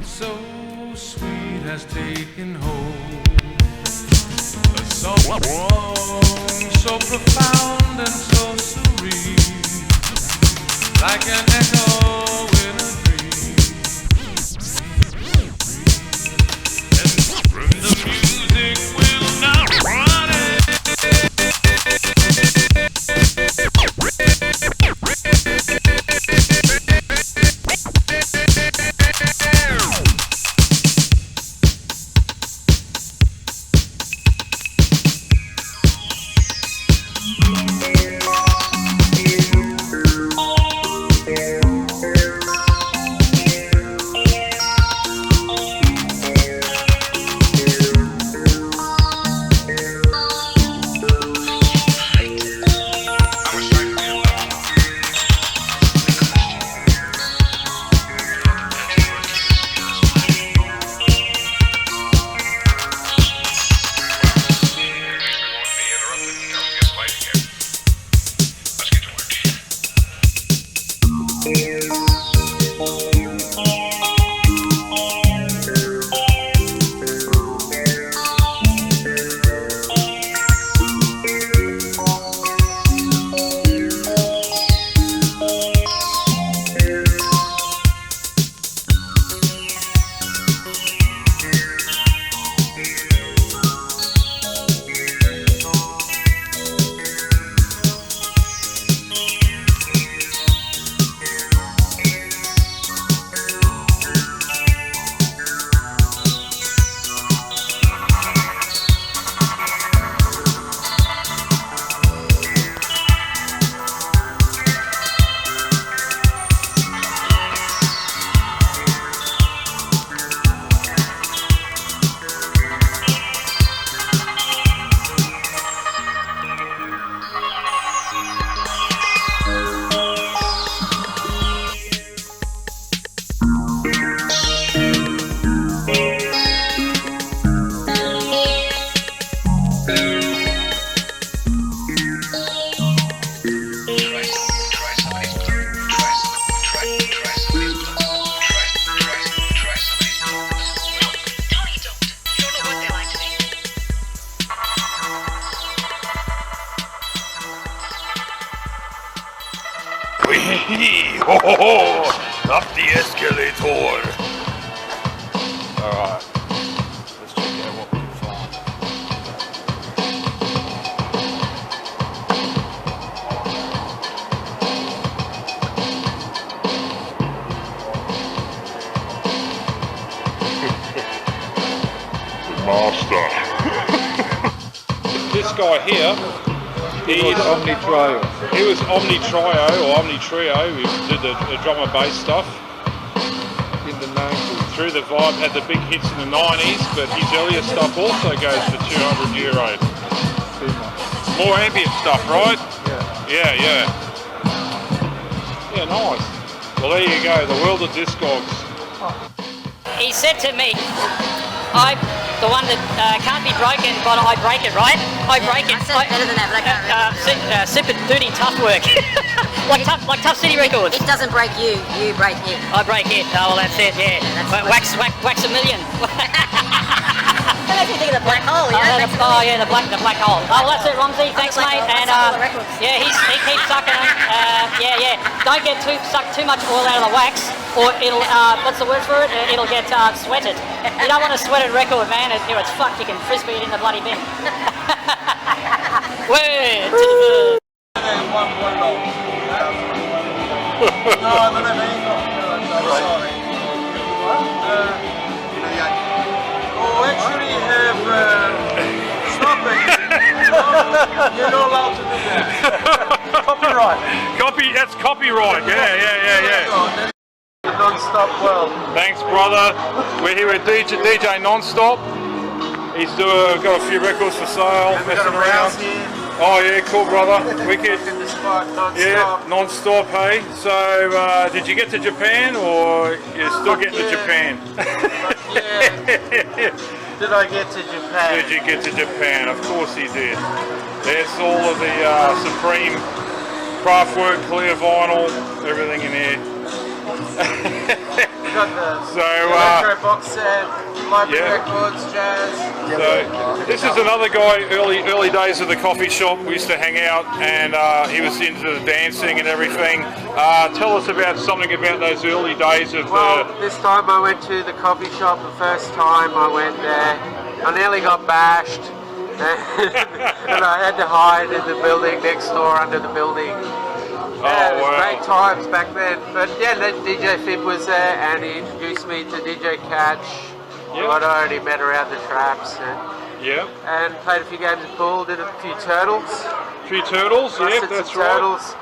So sweet has taken hold. A song so profound and so serene, like an echo in a dream. And the music will not run it. Ho ho ho! Up the escalator! Alright, let's check out what we can find. The master. This guy here, he was Omni Trio. He was Omni Trio or Omni Trio. He did the drum and bass stuff In the 90s. through the Vibe. Had the big hits in the 90s, but his earlier stuff also goes for €200. More ambient stuff, right? Yeah. Yeah. Yeah, nice. Well, there you go. The world of Discogs. He said to me, I'm the one that can't be broken, but I break it, right? I break it. I said better than that, but I can't remember. Super duty tough work. like Tough City Records. It doesn't break you, you break it. I break it. Oh, well, that's it, yeah. That's Wax a million. That makes me think of the black hole, you know? The black hole. Oh, well, that's it, Romsey. Thanks, black mate. hole, And all the records. yeah, he keeps sucking them. Yeah. Don't get suck too much oil out of the wax, or it'll what's the word for it? It'll get sweated. You don't want a sweated record, man. It's fucked. You can frisbee it in the bloody bin. Word to the bird. Actually have stop it. You're not allowed to do that. Copyright. That's copyright. Yeah. Non-stop world. Thanks, brother. We're here with DJ Nonstop. He's got a few records for sale, messing around. Oh yeah, cool, brother. Wicked. In the spot, non-stop. Yeah, non-stop, hey. So, did you get to Japan, or you're still getting to Japan? Did I get to Japan? Did you get to Japan? Of course he did. There's all of the Supreme Kraftwerk, clear vinyl, everything in here. got the So, electro box set, library yeah. records, jazz. So this is another guy, early days of the coffee shop. We used to hang out, and he was into the dancing and everything. Tell us about something about those early days of Well, this time I went to the coffee shop. The first time I went there, I nearly got bashed. And I had to hide in the building next door under the building. Yeah, it was wow. great times back then. But yeah, DJ Fib was there and he introduced me to DJ Catch, who I'd already met around the traps. And played a few games of pool, did a few turtles. Few turtles, yeah, Busted that's some right. turtles.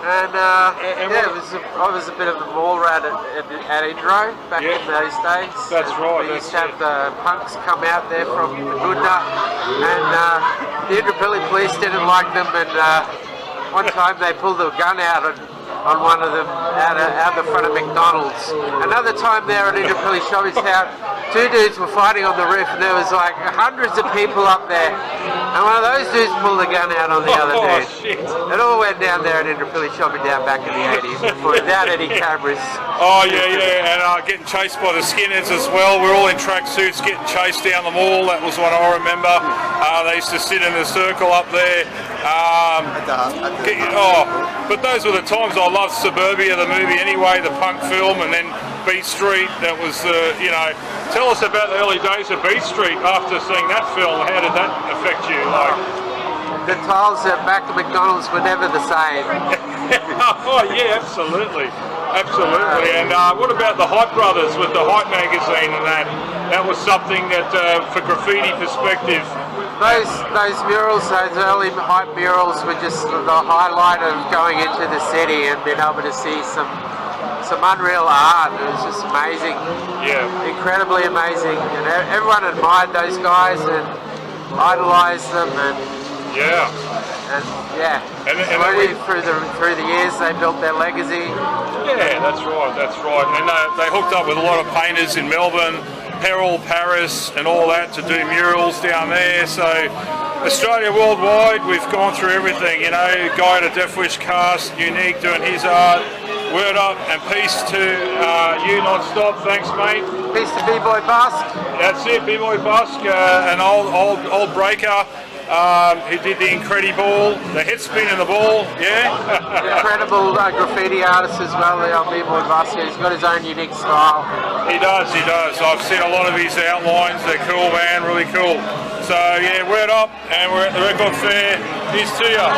And yeah, I was a bit of a mall rat at Indro back in those days. That's and right, We used that's to have the punks come out there from Goodna, and the Indooroopilly police didn't like them. And one time they pulled a gun out on one of them out the front of McDonald's. Another time there at Indooroopilly Shopping Town, two dudes were fighting on the roof, and there was like hundreds of people up there. And one of those dudes pulled a gun out on the other dude. Shit. It all went down there at Indooroopilly Shopping Town back in the 80s without any cameras. Oh yeah, and getting chased by the skinheads as well. We're all in tracksuits getting chased down the mall. That was what I remember. They used to sit in a circle up there. But those were the times. I loved Suburbia, the movie anyway, the punk film, and then Beat Street. That was Tell us about the early days of Beat Street after seeing that film. How did that affect you? The tiles at back of McDonald's were never the same. Oh yeah, absolutely. And what about the Hype Brothers with the Hype magazine and that? That was something that, for graffiti perspective. Those murals, those early Hype murals were just the highlight of going into the city and being able to see some unreal art. It was just amazing. Yeah. Incredibly amazing. And everyone admired those guys and idolised them. And slowly through the years they built their legacy. Yeah, that's right. And they hooked up with a lot of painters in Melbourne, Peril, Paris, and all that to do murals down there. So Australia worldwide, we've gone through everything. Guy at a Death Wish cast, Unique doing his art. Word up and peace to you non-stop. Thanks, mate. Peace to B-Boy Busk. That's it, B-Boy Busk, an old breaker. He did the Incredible, the head spin in the ball, Incredible graffiti artist as well, the old B-Boy Busk. He's got his own unique style. He does. I've seen a lot of his outlines. They're cool, man, really cool. So yeah, word up, and we're at the record fair. Here's to ya.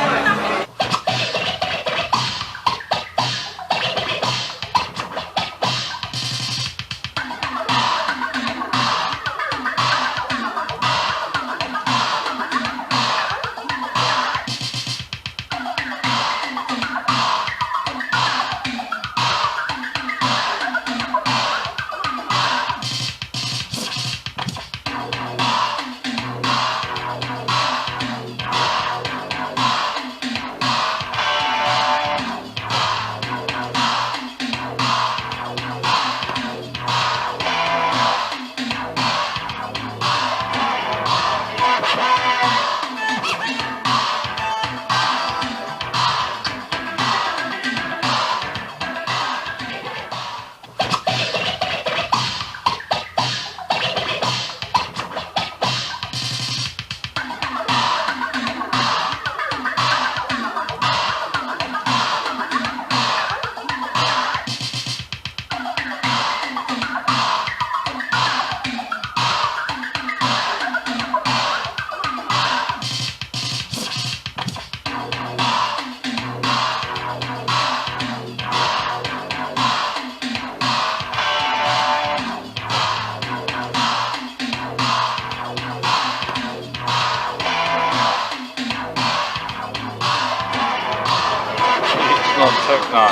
No,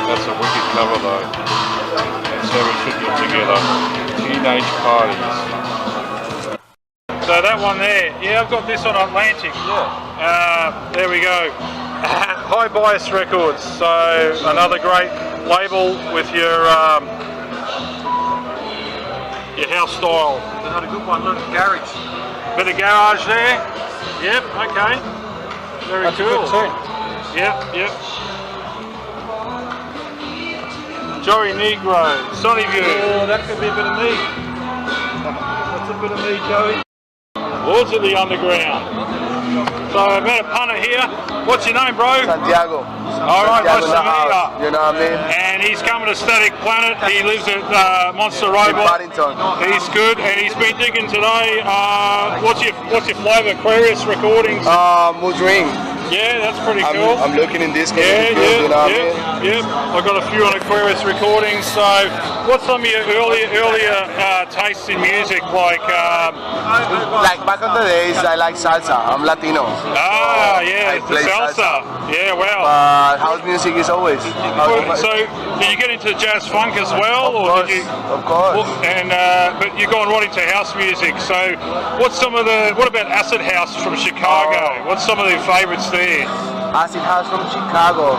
that's a wicked cover though. That's how we should get together. Teenage parties. So that one there, I've got this on Atlantic. There we go. High Bias Records. So another great label with your house style. Not a good one, look, garage. Bit of garage there. Yep. Okay. Very cool. Yep. Joey Negro, Sonny View. Oh, that could be a bit of me. That's a bit of me, Joey. Lords of the Underground. So I've met a punter here. What's your name, bro? Santiago. All right, nice to meet you. You know what I mean? And he's coming to Static Planet. He lives at Monster Robot. Paddington. He's good, and he's been digging today. What's your flavour? Aquarius Recordings. Mood Ring. Yeah, that's pretty cool. I'm looking in this case. Yeah, you know what I mean? I've got a few on Aquarius Recordings. So, what's some of your earlier tastes in music? Like back in the days, I like salsa. I'm Latino. Yeah, I play salsa. Yeah, wow. House music is always. So, did you get into jazz funk as well, Of course. But you're going right into house music. So, what about acid house from Chicago? What's some of your favourites there? Acid House from Chicago.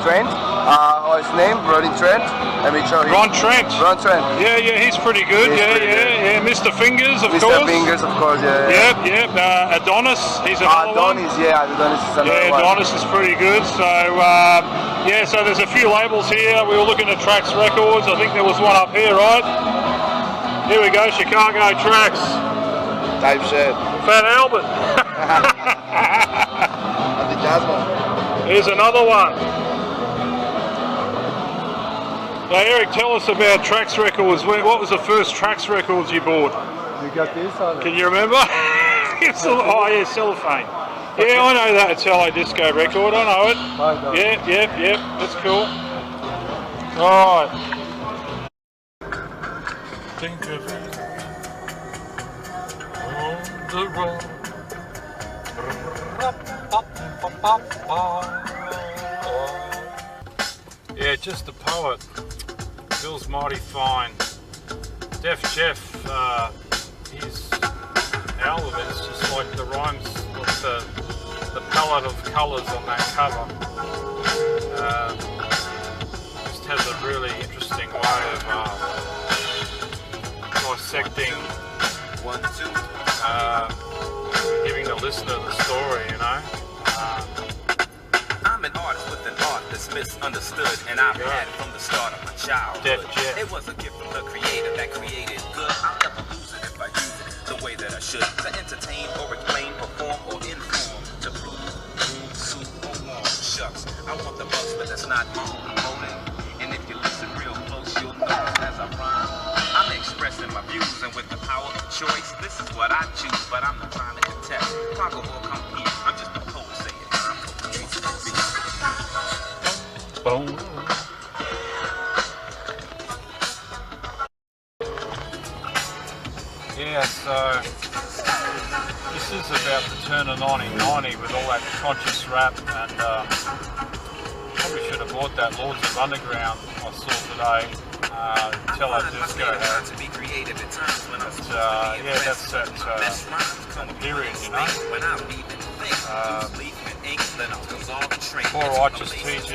Trent. His name, Roddy Trent. Let me show you. Ron Trent. Ron Trent. Yeah, he's pretty good. He's pretty Yeah. Mr. Fingers, of Mr. course. Fingers, of course. Yeah. Adonis, he's another one. Adonis, yeah. Adonis is another one. Adonis is pretty good. So, so there's a few labels here. We were looking at Trax Records. I think there was one up here, right? Here we go, Chicago Trax. Type shit. Fat Albert. And the jazz one. Here's another one. Now, Eric, tell us about Trax Records. What was the first Trax Records you bought? You got this on it? Can you remember? Cellophane. Yeah, I know that Italo Disco record. I know it. Yeah. That's cool. All right. Think of it on the road. Yeah, just a poet. Feels mighty fine. Def Jeff, his album is just like the rhymes with the palette of colours on that cover. Just has a really interesting way of dissecting, giving the listener the story, you know. I'm an artist with an art that's misunderstood, and I've had from the start of my childhood. It was a gift from the creator that created good. I'll never lose it if I use it the way that I should, to entertain or explain, perform or inform, to prove, soup or warm. Shucks, I want the bucks, but that's not my own motive. And if you listen real close, you'll notice as I rhyme, I'm expressing my views, and with the power of choice, this is what I choose. But I'm not trying to contest. Paco will come here. I'm just a poet saying Boom. Yeah, so this is about the turn of 1990 with all that conscious rap, and probably should have bought that Lords of Underground I saw today. Italo Disco had. That's that period, you know. Four Righteous Teachers,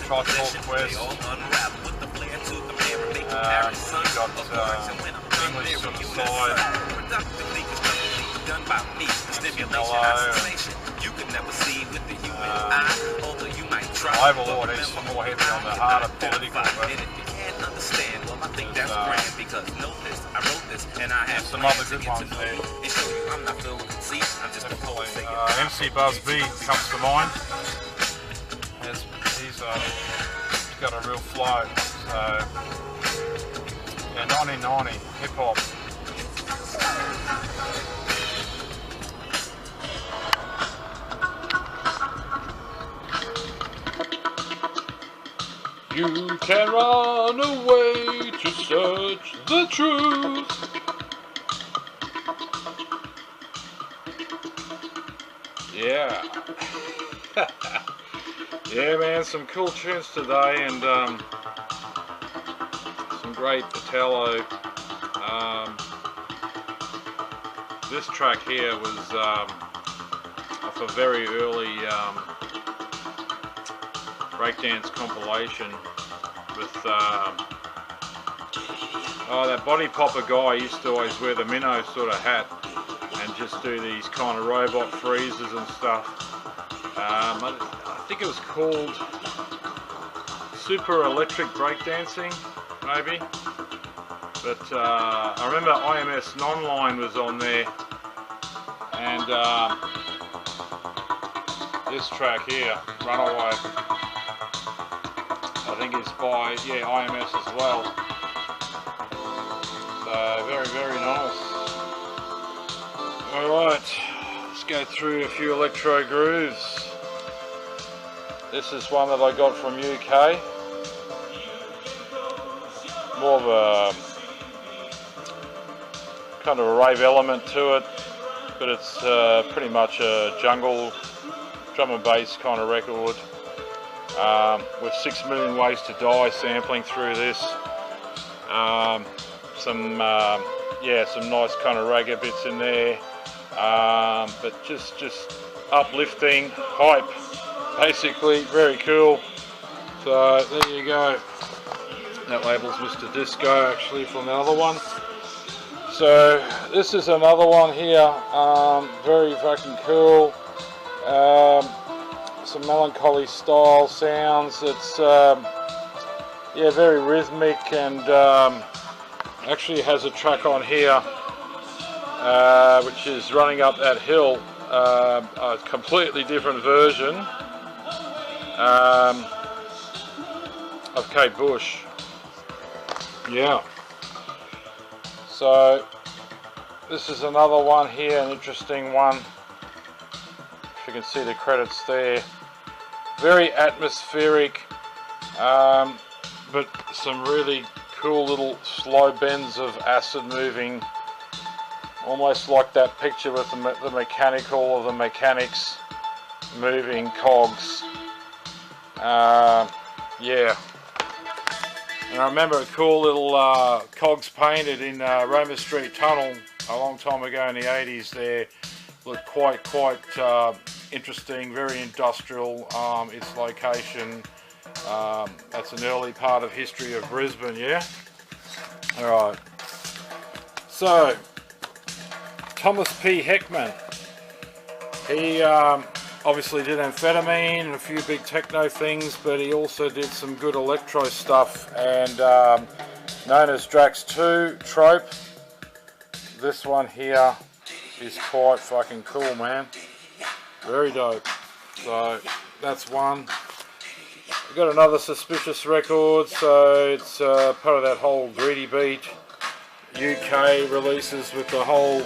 Tribe Quest, you got English Suicide, Overlord is more heavy on the harder political, but there's some other good ones there. MC Buzz B comes to mind. He's got a real flow. So, yeah, 1990 hip hop. You can run away to search the truth. Yeah. Yeah, man, some cool tunes today, and some great Italo. This track here was off a very early breakdance compilation with that Body Popper guy used to always wear the minnow sort of hat and just do these kind of robot freezes and stuff. I think it was called super electric breakdancing, maybe. But I remember IMS Nonline was on there, and this track here, Runaway, I think it's by IMS as well. So very, very nice. Alright, let's go through a few electro grooves. This is one that I got from UK. More of a kind of a rave element to it, but it's pretty much a jungle drum and bass kind of record, with 6 Million Ways to Die sampling through this. Some nice kind of ragga bits in there, but just uplifting hype, basically. Very cool. So there you go. That label's Mr. Disco, actually, from the other one. So this is another one here, very fucking cool. Some melancholy style sounds. It's very rhythmic, and actually has a track on here which is Running Up That Hill, a completely different version of Kate Bush. Yeah. So this is another one here, an interesting one. If you can see the credits there. Very atmospheric, but some really cool little slow bends of acid moving, almost like that picture with the mechanical or the mechanics moving cogs. Yeah. And I remember a cool little cogs painted in Roma Street Tunnel a long time ago in the 80s there. Looked quite interesting, very industrial, its location. That's an early part of history of Brisbane, yeah? Alright. So, Thomas P. Heckman. He obviously did amphetamine and a few big techno things, but he also did some good electro stuff, and known as Drax 2 Trope. This one here is quite fucking cool, man. Very dope. So that's one. We've got another Suspicious record, so it's part of that whole Greedy Beat UK releases with the whole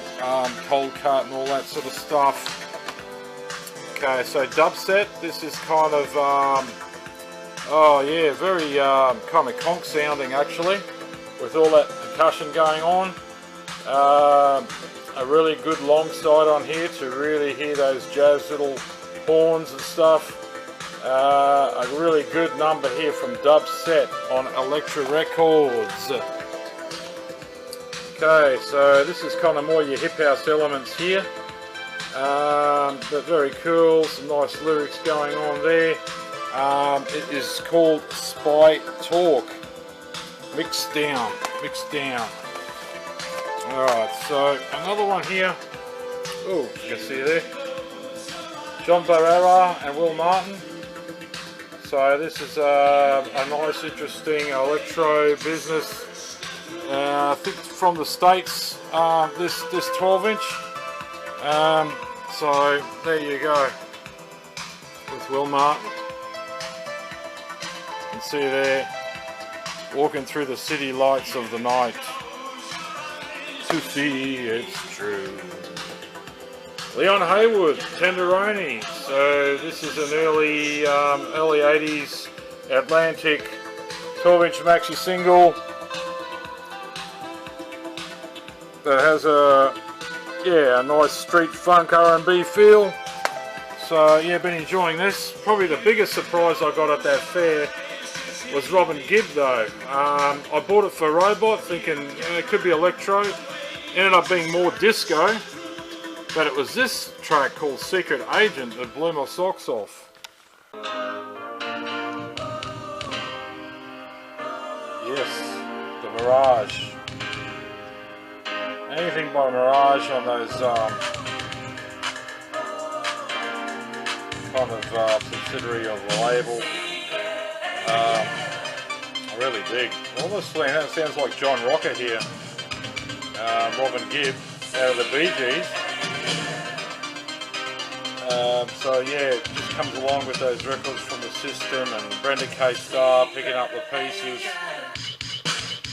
Cold Cut and all that sort of stuff. Okay, so Dubset. This is kind of very kind of conk sounding, actually, with all that percussion going on. A really good long side on here to really hear those jazz little horns and stuff. A really good number here from Dubset on Elektra Records. Okay, so this is kind of more your hip house elements here, but very cool. Some nice lyrics going on there. It is called Spy Talk. Mixed down. Alright, so another one here. Oh, you can see there. John Barrera and Will Martin. So this is a nice, interesting electro business. I think from the States, this 12-inch. So there you go. With Will Martin. You can see there, walking through the city lights of the night. To see it's true. Leon Haywood, Tenderoni. So this is an early 80s Atlantic 12-inch maxi single that has a nice street funk R&B feel. So yeah, been enjoying this. Probably the biggest surprise I got at that fair was Robin Gibb though. I bought it for Robot thinking it could be electro. Ended up being more disco, but it was this track called Secret Agent that blew my socks off. Yes, the Mirage. Anything by Mirage on those kind of subsidiary of the label. Really big. Honestly, that sounds like John Rocker here. Robin Gibb out of the Bee Gees. So yeah, it just comes along with those records from the system, and Brenda K. Starr picking up the pieces.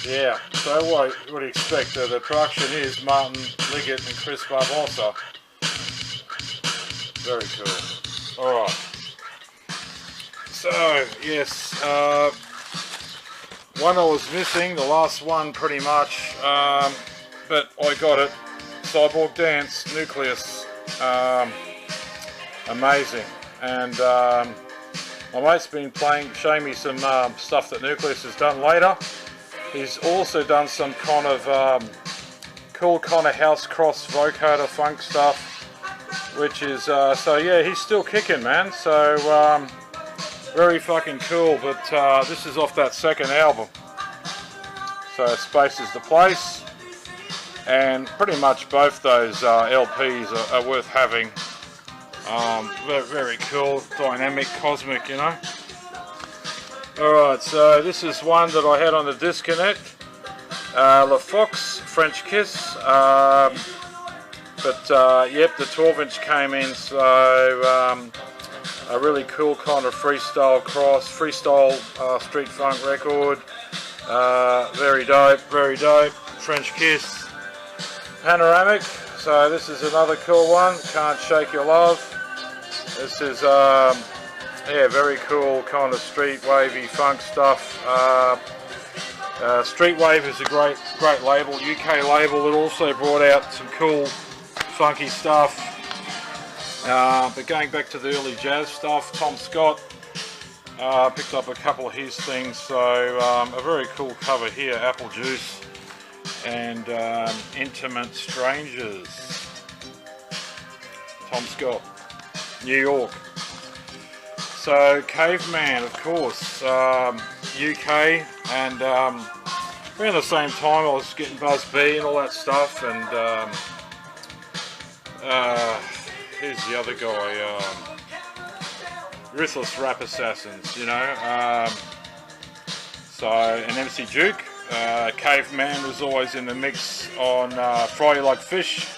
Yeah, so what do you expect? The production is Martin Liggett and Chris Barbosa. Very cool. Alright. So, yes, one I was missing, the last one pretty much, but I got it. Cyborg Dance, Nucleus. Amazing. And my mate's been showing me some stuff that Nucleus has done later. He's also done some kind of cool kind of house cross vocoder funk stuff, which is, so yeah, he's still kicking, man. So very fucking cool, but this is off that second album. So Space is the Place, and pretty much both those LPs are worth having. Very, very cool, dynamic, cosmic, you know. Alright, so this is one that I had on the Disconnect. La Fox, French Kiss. But yep, the 12-inch came in, so a really cool kind of freestyle street funk record. Very dope, very dope. French Kiss. Panoramic, so this is another cool one. Can't Shake Your Love. This is yeah, very cool kind of street wavy funk stuff. Street Wave is a great label, UK label. It also brought out some cool funky stuff. But going back to the early jazz stuff, Tom Scott picked up a couple of his things. So a very cool cover here, Apple Juice and Intimate Strangers. Tom Scott, New York. So Caveman, of course, UK, and around the same time I was getting Buzz B and all that stuff, and who's the other guy? Ruthless Rap Assassins, you know. So, and MC Duke. Caveman was always in the mix on Friday Like Fish.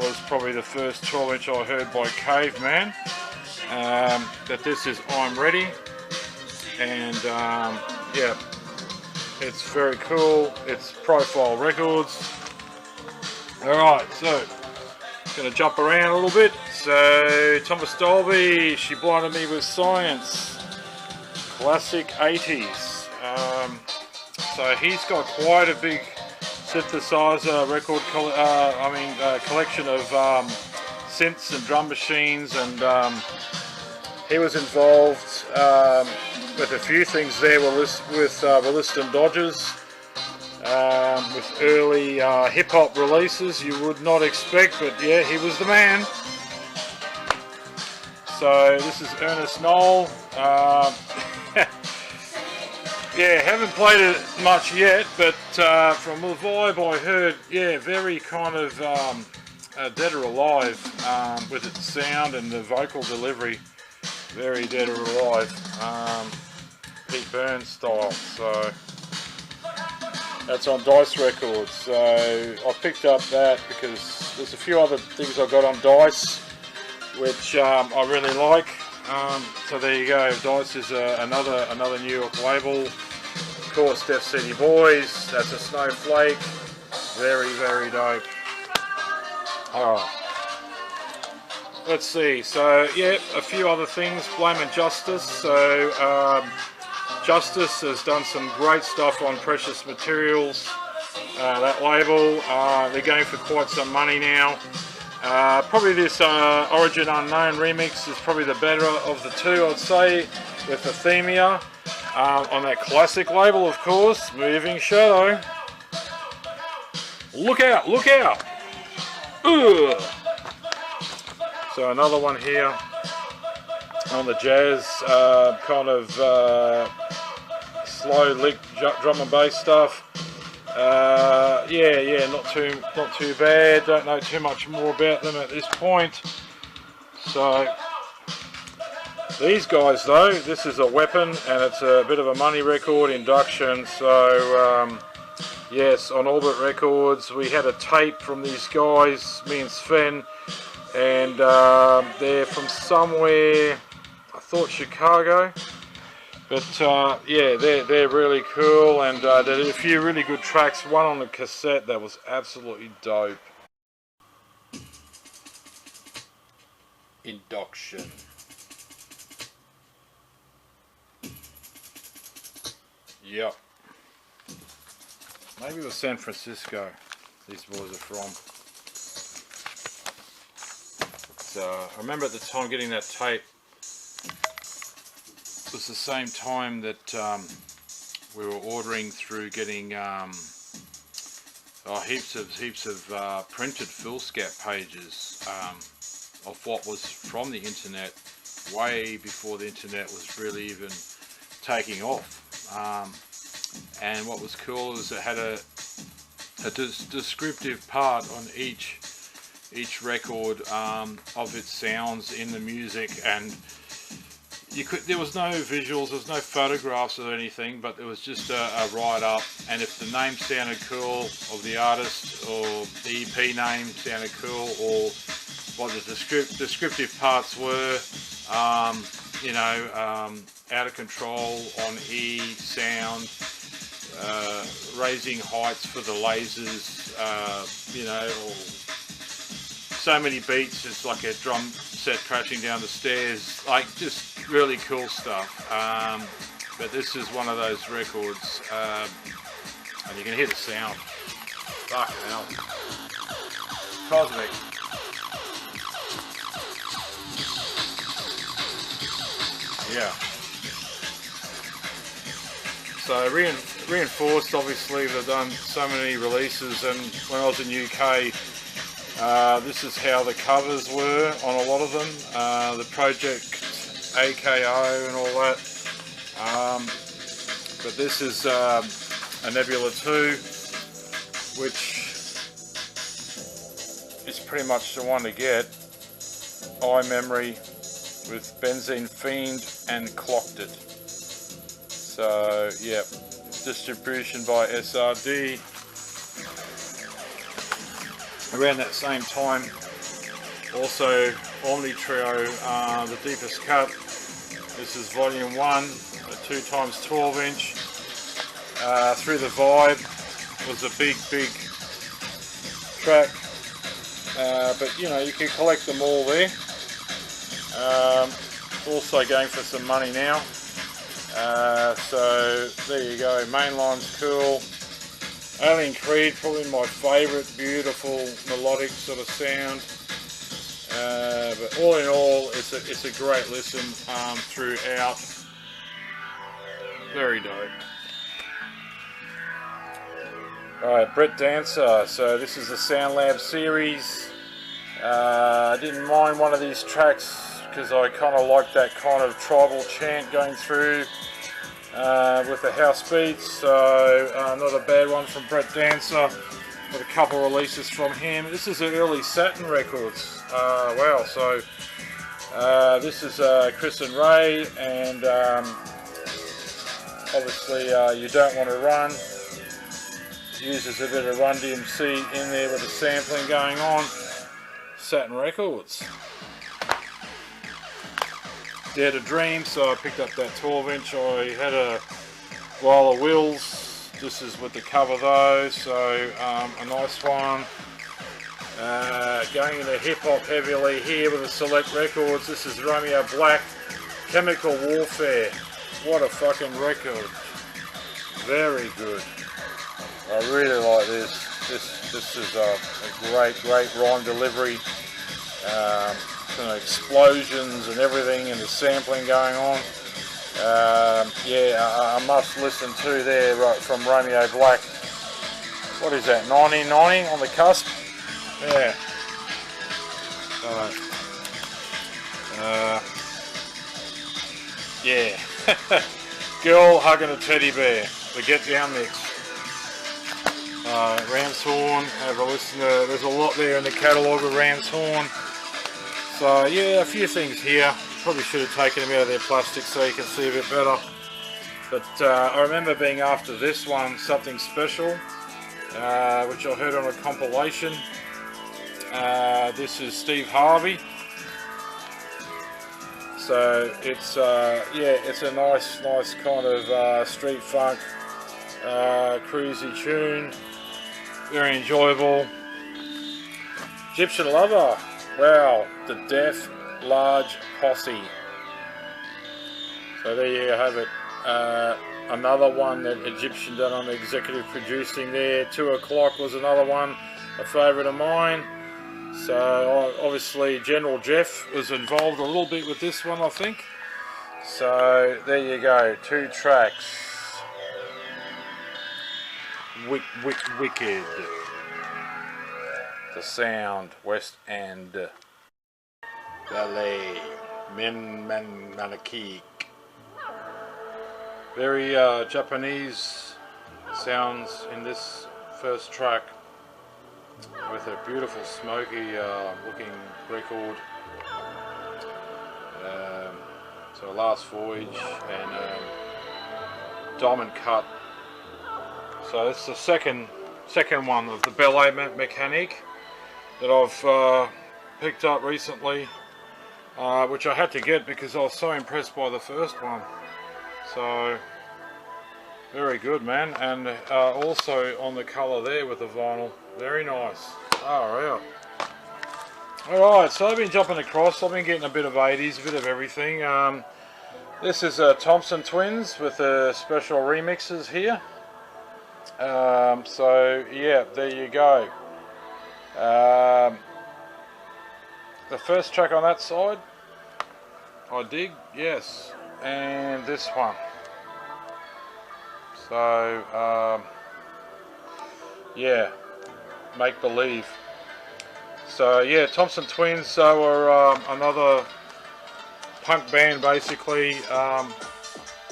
Was probably the first 12-inch I heard by Caveman. That this is I'm Ready, and yeah, it's very cool. It's Profile Records. Alright, so gonna jump around a little bit. So Thomas Dolby, She Blinded Me With Science, classic 80s. So he's got quite a big synthesizer record collection of synths and drum machines, and he was involved with a few things there with Williston Dodgers, with early hip-hop releases you would not expect, but yeah, he was the man. So this is Ernest Knoll. Yeah, haven't played it much yet, but from the vibe I heard, yeah, very kind of Dead or Alive with its sound and the vocal delivery. Very Dead or Alive, Pete Burns style. So that's on Dice Records. So I picked up that because there's a few other things I got on Dice which I really like. So there you go. Dice is another New York label. Of course, Def City Boys. That's a Snowflake. Very, very dope. Alright. Let's see. So yeah, a few other things. Blame and Justice. So Justice has done some great stuff on Precious Materials. That label. They're going for quite some money now. Probably this Origin Unknown remix is probably the better of the two, I'd say, with Athemia on that classic label, of course. Moving Shadow. Look out! Look out! Ugh. So another one here on the jazz kind of slow lick drum and bass stuff. Yeah, not too bad. Don't know too much more about them at this point. So These guys though, this is a weapon and it's a bit of a money record, Induction. So yes, on Orbit Records we had a tape from these guys, me and Sven, and they're from somewhere, I thought Chicago, but yeah, they're really cool, and they did a few really good tracks, one on the cassette that was absolutely dope. Induction. Yep. Maybe it was San Francisco these boys are from. So I remember at the time getting that tape. It was the same time that we were ordering through getting heaps of printed foolscap pages of what was from the internet way before the internet was really even taking off. And what was cool is it had a descriptive part on each record of its sounds in the music, and there was no visuals, there was no photographs or anything, but there was just a write-up, and if the name sounded cool of the artist or the EP name sounded cool, or what the descriptive parts were, you know, out of control on E sound, raising heights for the lasers, you know, or so many beats, it's like a drum set crashing down the stairs, like just really cool stuff. But this is one of those records, and you can hear the sound. Fucking hell. Cosmic. Yeah. So reinforced, obviously they've done so many releases, and when I was in UK, this is how the covers were on a lot of them, the Project AKO and all that, but this is a Nebula 2, which is pretty much the one to get. iMemory with Benzene Fiend and Clocked It. So yeah, distribution by SRD. Around that same time, also Omni Trio, The Deepest Cut. This is volume 1, a 2x12 inch. Through the Vibe was a big track, but you know, you can collect them all there. Also going for some money now. So there you go, Mainline's cool. Alien Creed, probably my favourite, beautiful melodic sort of sound. But all in all, it's a great listen throughout. Very dope. Alright, Brett Dancer. So this is the Sound Lab series. I didn't mind one of these tracks because I kind of like that kind of tribal chant going through with the house beats. So not a bad one from Brett Dancer. Got a couple releases from him. This is the early Saturn Records. Wow, so this is Chris and Ray, and obviously You Don't Want to Run. Uses a bit of Run DMC in there with the sampling going on. Saturn Records. Dare to Dream, so I picked up that 12 inch. I had a While of Wills. This is with the cover though, so a nice one. Going into hip hop heavily here with the Select Records. This is Romeo Black, Chemical Warfare. What a fucking record. Very good. I really like this. This is a great rhyme delivery. Explosions and everything, and the sampling going on. Yeah, a must listen to there, right, from Romeo Black. What is that, 1990 on the cusp? Yeah. Yeah. Girl Hugging a Teddy Bear, the Get Down mix. Ram's Horn, have a listen to, there's a lot there in the catalogue of Ram's Horn. So yeah, a few things here. Probably should have taken them out of their plastic so you can see a bit better. But I remember being after this one, Something Special, which I heard on a compilation. This is Steve Harvey. So it's yeah, it's a nice kind of street funk, cruisy tune, very enjoyable. Egyptian Lover, wow, the Def Large Posse. So there you have it. Another one that Egyptian done on the executive producing there. 2 O'Clock was another one, a favourite of mine. So obviously General Jeff was involved a little bit with this one, I think. So there you go, 2 tracks. Wicked. The Sound, West End. Ballet. Manakik. Very Japanese sounds in this first track, with a beautiful smoky looking record. So Last Voyage and Diamond Cut. So it's the second one of the Ballet Mechanique that I've picked up recently, which I had to get because I was so impressed by the first one. So very good, man. And also on the colour there with the vinyl, very nice. Oh yeah. Alright, so I've been jumping across, I've been getting a bit of 80s, a bit of everything. This is Thompson Twins with the special remixes here. So yeah, there you go. The first track on that side, I dig, yes. And this one. So yeah, Make Believe. So yeah, Thompson Twins were another punk band, basically,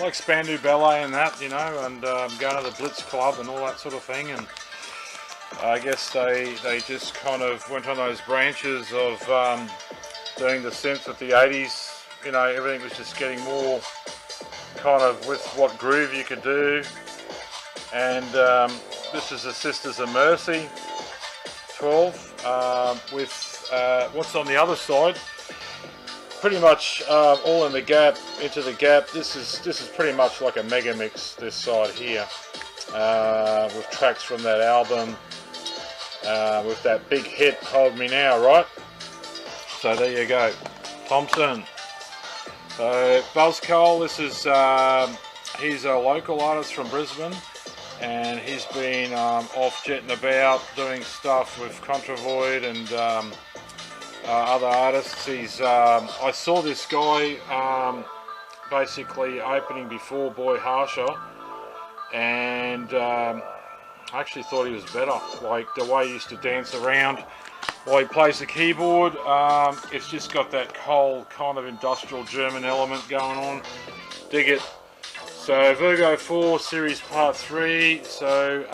like Spandau Ballet and that, you know, and going to the Blitz Club and all that sort of thing. And I guess they just kind of went on those branches of doing the synth with the 80s. You know, everything was just getting more kind of with what groove you could do. And this is the Sisters of Mercy 12 with what's on the other side. Pretty much all in the gap, into the gap. This is pretty much like a mega mix, this side here, with tracks from that album, with that big hit Hold Me Now, right? So there you go, Thompson. So Buzz Cole, this is he's a local artist from Brisbane, and he's been off jetting about doing stuff with Contravoid and other artists. He's I saw this guy basically opening before Boy Harsher, and I actually thought he was better. Like the way he used to dance around while he plays the keyboard, it's just got that cold kind of industrial German element going on. Dig it. So Virgo 4 Series Part 3, so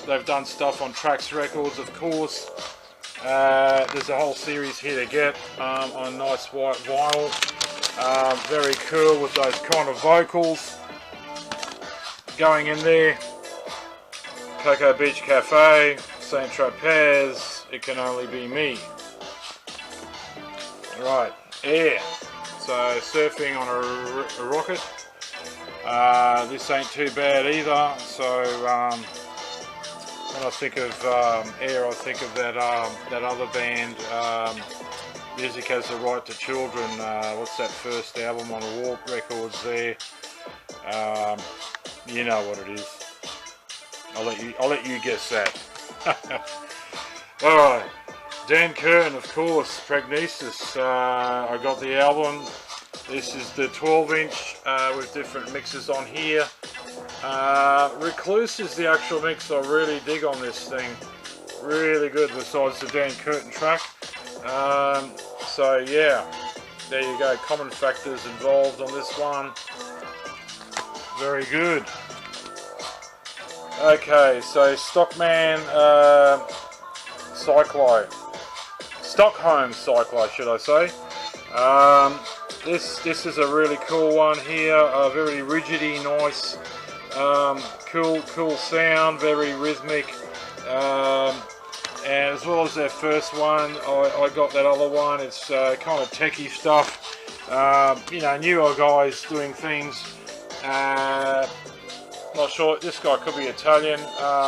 they've done stuff on Trax Records, of course. There's a whole series here to get on nice white vinyl. Very cool with those kind of vocals going in there. Cocoa Beach Cafe, Saint Tropez, It Can Only Be Me. Right, Air. So surfing on a rocket. This ain't too bad either. So when I think of Air, I think of that other band, Music Has the Right to Children. What's that first album on Warp Records there? You know what it is. I'll let you guess that. All right, Dan Kern, of course, Prognosis. I got the album. This is the 12-inch with different mixes on here. Recluse is the actual mix I really dig on this thing. Really good, besides the Dan Curtin track. So yeah, there you go. Common Factors involved on this one. Very good. Okay, so Stockholm Cyclo, should I say. this is a really cool one here. Very rigidy, nice, cool sound, very rhythmic. And as well as their first one, I got that other one. It's kind of techie stuff. You know, newer guys doing things. Not sure, this guy could be Italian,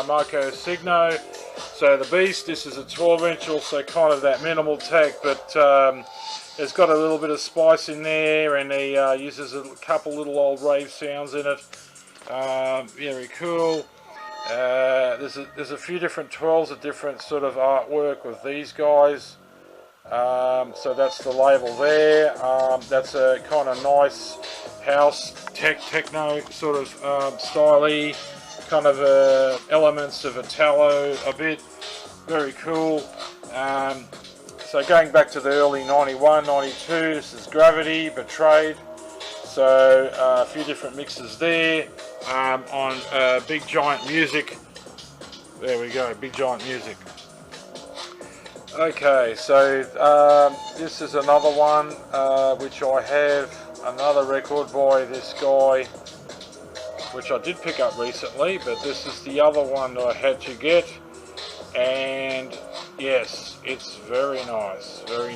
Marco Signo. So the Beast, this is a 12-inch, also kind of that minimal tech, but it's got a little bit of spice in there, and he uses a couple little old rave sounds in it. Very cool. There's a few different 12s of different sort of artwork with these guys. So that's the label there. That's a kind of nice house techno sort of styly, kind of elements of Italo a bit. Very cool. So going back to the early 91, 92, this is Gravity, Betrayed. So a few different mixes there on Big Giant Music. There we go, Big Giant Music. Okay, so this is another one which I have, another record by this guy, which I did pick up recently, but this is the other one that I had to get, and yes, it's very nice, very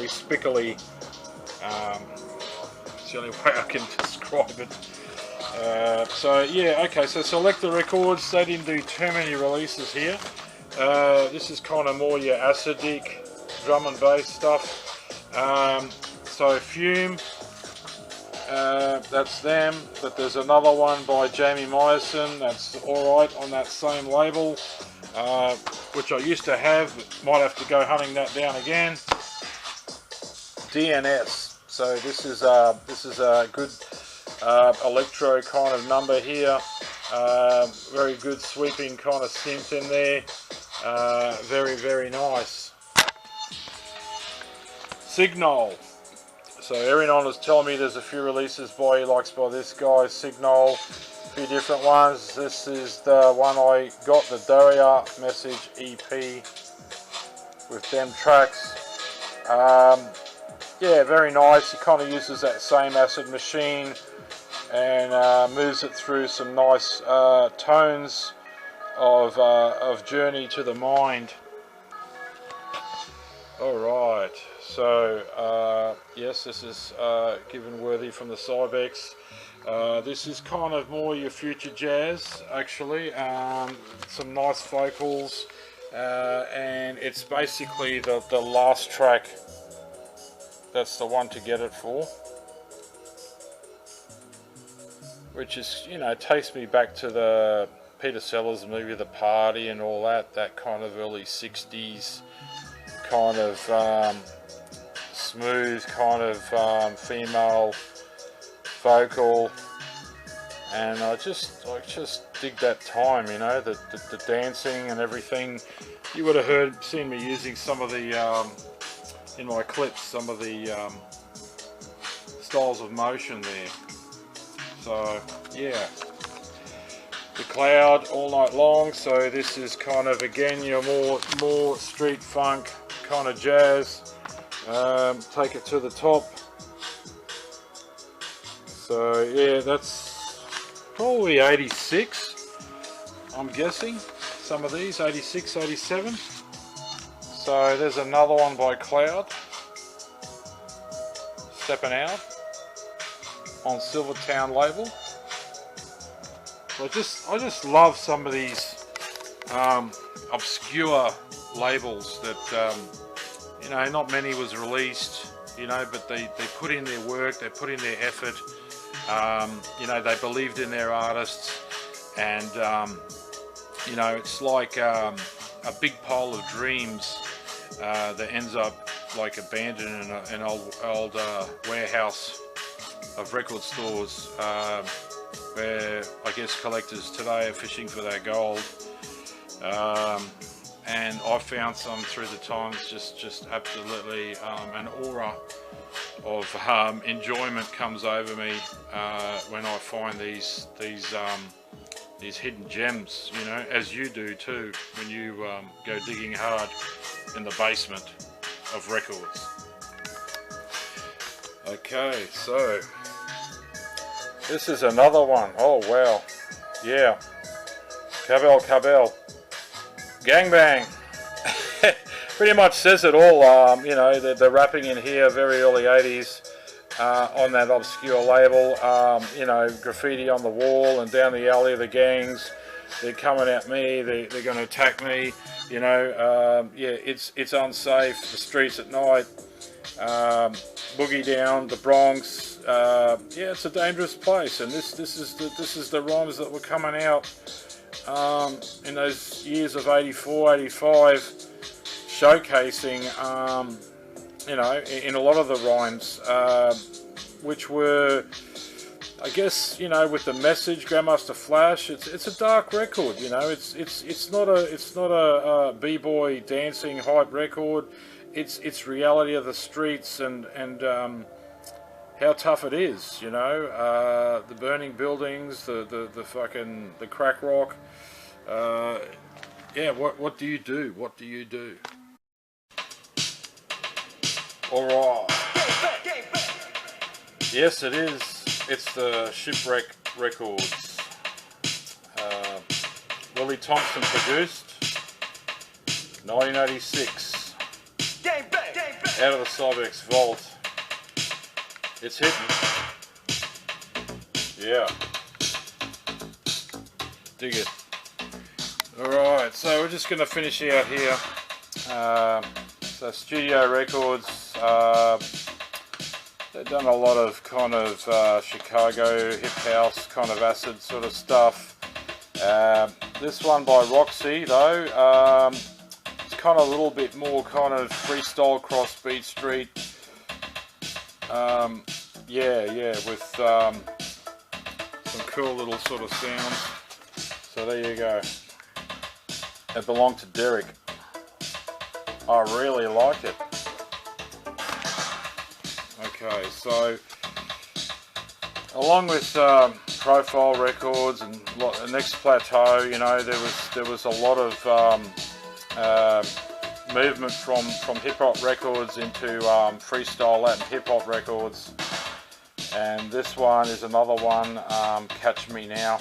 spickly. It's the only way I can describe it. So yeah, okay, so Select the Records, they didn't do too many releases here. This is kind of more your acidic drum and bass stuff. So Fume, that's them, but there's another one by Jamie Myerson that's alright on that same label, which I used to have, but might have to go hunting that down again. DNS, so this is a good electro kind of number here, very good sweeping kind of synth in there, very nice. Signal. So Erinon is telling me there's a few releases he likes by this guy, Signal, a few different ones. This is the one I got, the Daria Message EP with them tracks. Yeah, very nice. He kind of uses that same Acid Machine and moves it through some nice tones of Journey to the Mind. Alright, so yes, this is Given Worthy from the Cybex. This is kind of more your future jazz, actually. Some nice vocals, and it's basically the last track. That's the one to get it for. Which is, you know, takes me back to the Peter Sellers movie The Party and all that kind of early 60s kind of smooth kind of female vocal, and I just dig that time, you know, the dancing and everything. You would have seen me using some of the in my clips, some of the styles of motion there. So yeah, The Cloud, All Night Long. So this is kind of, again, your more street funk kind of jazz. Take it to the top. So yeah, that's probably 86, I'm guessing. Some of these 86, 87. So there's another one by Cloud, Stepping Out, on Silvertown label. I just love some of these obscure labels that you know, not many was released, you know, but they put in their work, they put in their effort, you know, they believed in their artists, and you know, it's like a big pile of dreams that ends up like abandoned in an old warehouse of record stores, where I guess collectors today are fishing for that gold. And I found some through the times, just absolutely an aura of enjoyment comes over me when I find these hidden gems, you know, as you do too when you go digging hard in the basement of records. Okay, so this is another one. Oh wow, yeah, Cabell, Gangbang. Pretty much says it all. You know, they're rapping in here, very early 80s, on that obscure label. You know, graffiti on the wall and down the alley of the gangs. They're coming at me. They're going to attack me. You know, yeah, it's unsafe. The streets at night. Boogie Down, the Bronx. Yeah, it's a dangerous place, and this is the rhymes that were coming out in those years of 84, 85, showcasing, you know, in a lot of the rhymes, which were, I guess, you know, with the message, Grandmaster Flash. It's a dark record, you know. It's not a b-boy dancing hype record. It's reality of the streets and how tough it is, you know. The burning buildings, the fucking the crack rock. Yeah, what do you do? What do you do? All right. Yes, it is. It's the Shipwreck Records. Willie Thompson produced, 1986. Out of the Cybex vault. It's hitting. Yeah. Dig it. Alright, so we're just going to finish out here. So Studio Records, they've done a lot of kind of Chicago hip house kind of acid sort of stuff. This one by Roxy though, it's kind of a little bit more kind of freestyle cross Beat Street. Yeah, with some cool little sort of sounds. So there you go. It belonged to Derek. I really like it. Okay, so along with Profile Records and Next Plateau, you know, there was a lot of movement from hip hop records into freestyle Latin hip hop records, and this one is another one, Catch Me Now.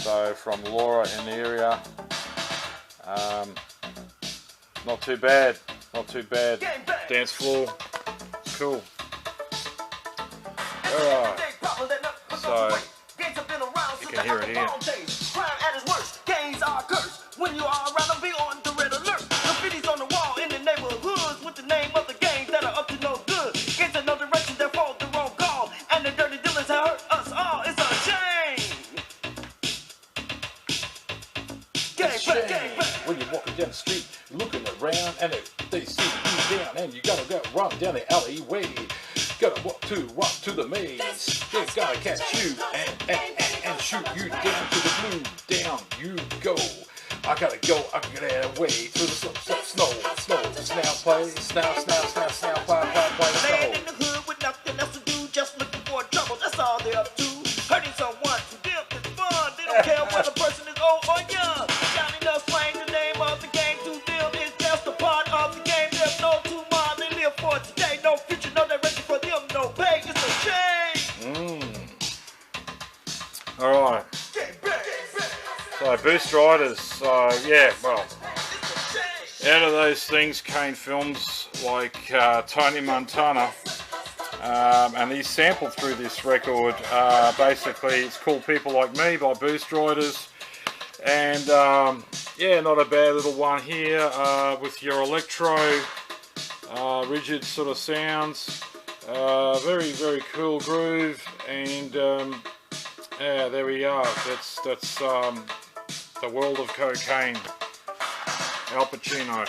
So from Laura Ineria, not too bad, dance floor, cool. Alright, so you can hear it here. When you are around them, be on the red alert. Graffiti's on the wall in the neighborhoods with the name of the gangs that are up to no good. Gangs in no direction, they fold the wrong call, and the dirty dealers have hurt us all. It's a shame. Gang. When you're walking down the street, looking around, and they see you down, and you gotta go run down the alleyway. Gotta walk to the maze. They gotta catch you and shoot you down to the blue. Down you go. I gotta get away through the snow, snail play, snail play, laying in the hood with nothing else to do, just looking for trouble, that's all they're up to. Hurting someone, to them it's fun, they don't care whether the person is old or young. Shouting up slang, the name of the game to them is just a part of the game. There's no tomorrow, they live for today, no future, no direction for them, no pay, it's a shame. Alright. So Boost Riders, yeah, well, out of those things came films like Tony Montana, and he's sampled through this record. Basically, it's called People Like Me by Boost Riders, and yeah, not a bad little one here with your electro, rigid sort of sounds, very, very cool groove, and yeah, there we are. That's The World of Cocaine, Al Pacino.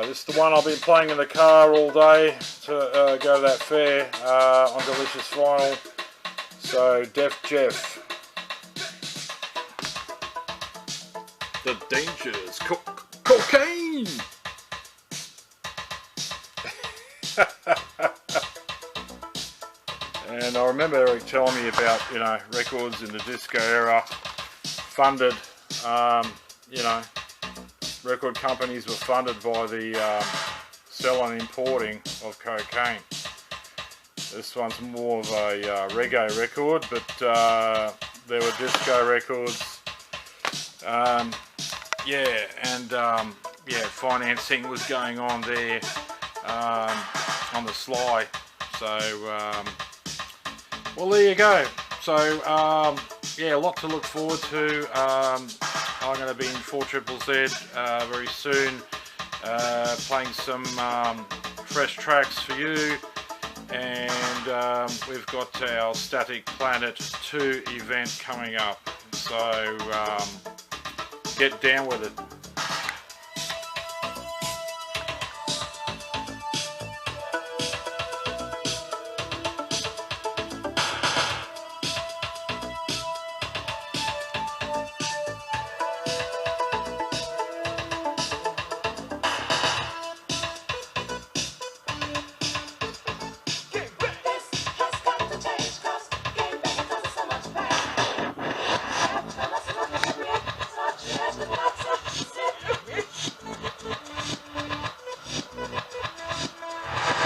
This is the one I've been playing in the car all day to go to that fair on Delicious Vinyl. So Def Jeff. The Dangers, cocaine! And I remember Eric telling me about, you know, records in the disco era, funded, you know, record companies were funded by the selling and importing of cocaine. This one's more of a reggae record, but there were disco records. Yeah, and yeah, financing was going on there on the sly. So, well, there you go. So, yeah, a lot to look forward to. I'm going to be in 4ZZZ very soon, playing some fresh tracks for you. And we've got our Static Planet 2 event coming up. So, get down with it.